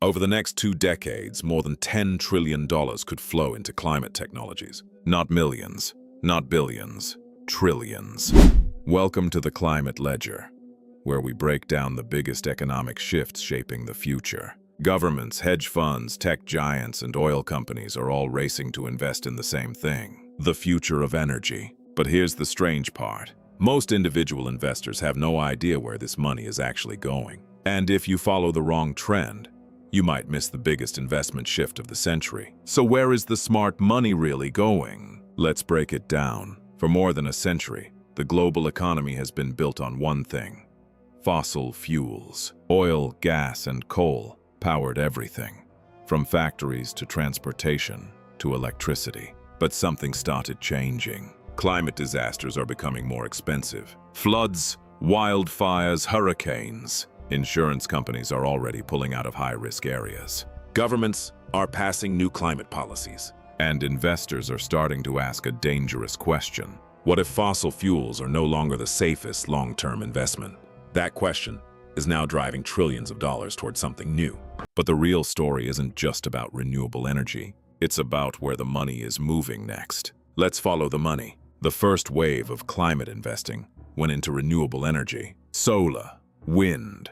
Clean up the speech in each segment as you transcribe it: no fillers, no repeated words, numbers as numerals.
Over the next 2 decades, more than $10 trillion could flow into climate technologies. Not millions, not billions, trillions. Welcome to the Climate Ledger, where we break down the biggest economic shifts shaping the future. Governments, hedge funds, tech giants, and oil companies are all racing to invest in the same thing: the future of energy. But here's the strange part. Most individual investors have no idea where this money is actually going. And if you follow the wrong trend, you might miss the biggest investment shift of the century. So where is the smart money really going? Let's break it down. For more than a century, the global economy has been built on one thing: fossil fuels. Oil, gas, and coal powered everything, from factories to transportation to electricity. But something started changing. Climate disasters are becoming more expensive. Floods, wildfires, hurricanes. Insurance companies are already pulling out of high-risk areas. Governments are passing new climate policies. And investors are starting to ask a dangerous question. What if fossil fuels are no longer the safest long-term investment? That question is now driving trillions of dollars towards something new. But the real story isn't just about renewable energy. It's about where the money is moving next. Let's follow the money. The first wave of climate investing went into renewable energy: solar, wind,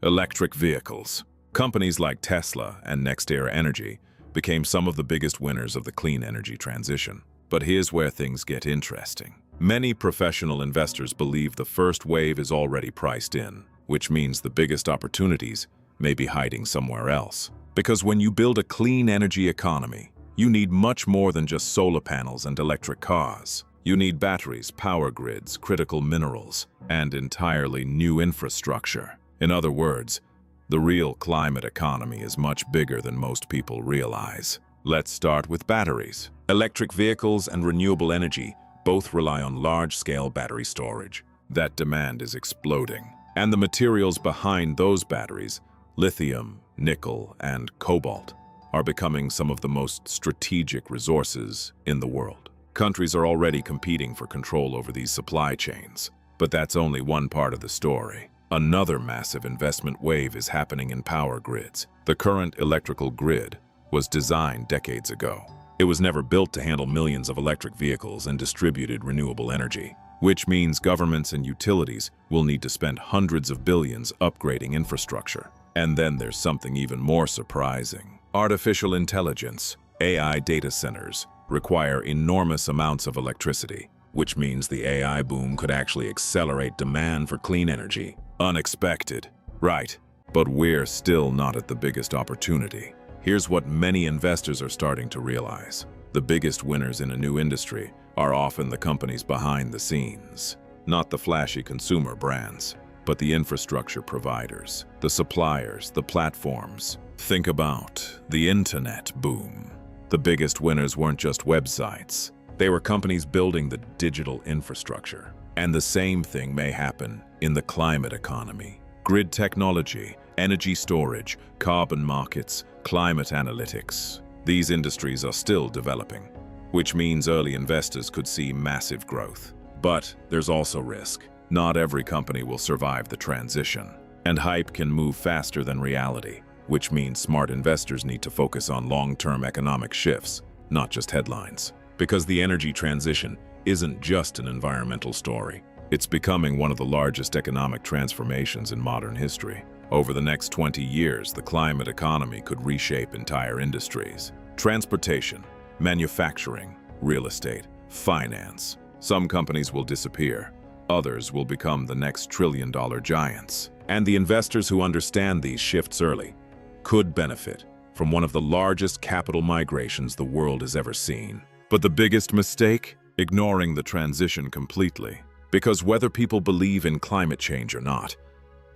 electric vehicles. Companies like Tesla and NextEra Energy became some of the biggest winners of the clean energy transition. But here's where things get interesting. Many professional investors believe the first wave is already priced in, which means the biggest opportunities may be hiding somewhere else. Because when you build a clean energy economy, you need much more than just solar panels and electric cars. You need batteries, power grids, critical minerals, and entirely new infrastructure. In other words, the real climate economy is much bigger than most people realize. Let's start with batteries. Electric vehicles and renewable energy both rely on large-scale battery storage. That demand is exploding. And the materials behind those batteries, lithium, nickel, and cobalt, are becoming some of the most strategic resources in the world. Countries are already competing for control over these supply chains. But that's only one part of the story. Another massive investment wave is happening in power grids. The current electrical grid was designed decades ago. It was never built to handle millions of electric vehicles and distributed renewable energy, which means governments and utilities will need to spend hundreds of billions upgrading infrastructure. And then there's something even more surprising. Artificial intelligence, AI data centers, require enormous amounts of electricity, which means the AI boom could actually accelerate demand for clean energy. Unexpected, right? But we're still not at the biggest opportunity. Here's what many investors are starting to realize. The biggest winners in a new industry are often the companies behind the scenes. Not the flashy consumer brands, but the infrastructure providers, the suppliers, the platforms. Think about the internet boom. The biggest winners weren't just websites. They were companies building the digital infrastructure. And the same thing may happen in the climate economy. Grid technology, energy storage, carbon markets, climate analytics. These industries are still developing, which means early investors could see massive growth. But there's also risk. Not every company will survive the transition. And hype can move faster than reality, which means smart investors need to focus on long-term economic shifts, not just headlines. Because the energy transition isn't just an environmental story. It's becoming one of the largest economic transformations in modern history. Over the next 20 years, the climate economy could reshape entire industries. Transportation, manufacturing, real estate, finance. Some companies will disappear. Others will become the next trillion-dollar giants. And the investors who understand these shifts early could benefit from one of the largest capital migrations the world has ever seen. But the biggest mistake? Ignoring the transition completely. Because whether people believe in climate change or not,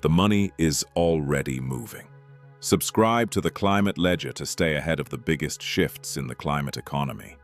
the money is already moving. Subscribe to the Climate Ledger to stay ahead of the biggest shifts in the climate economy.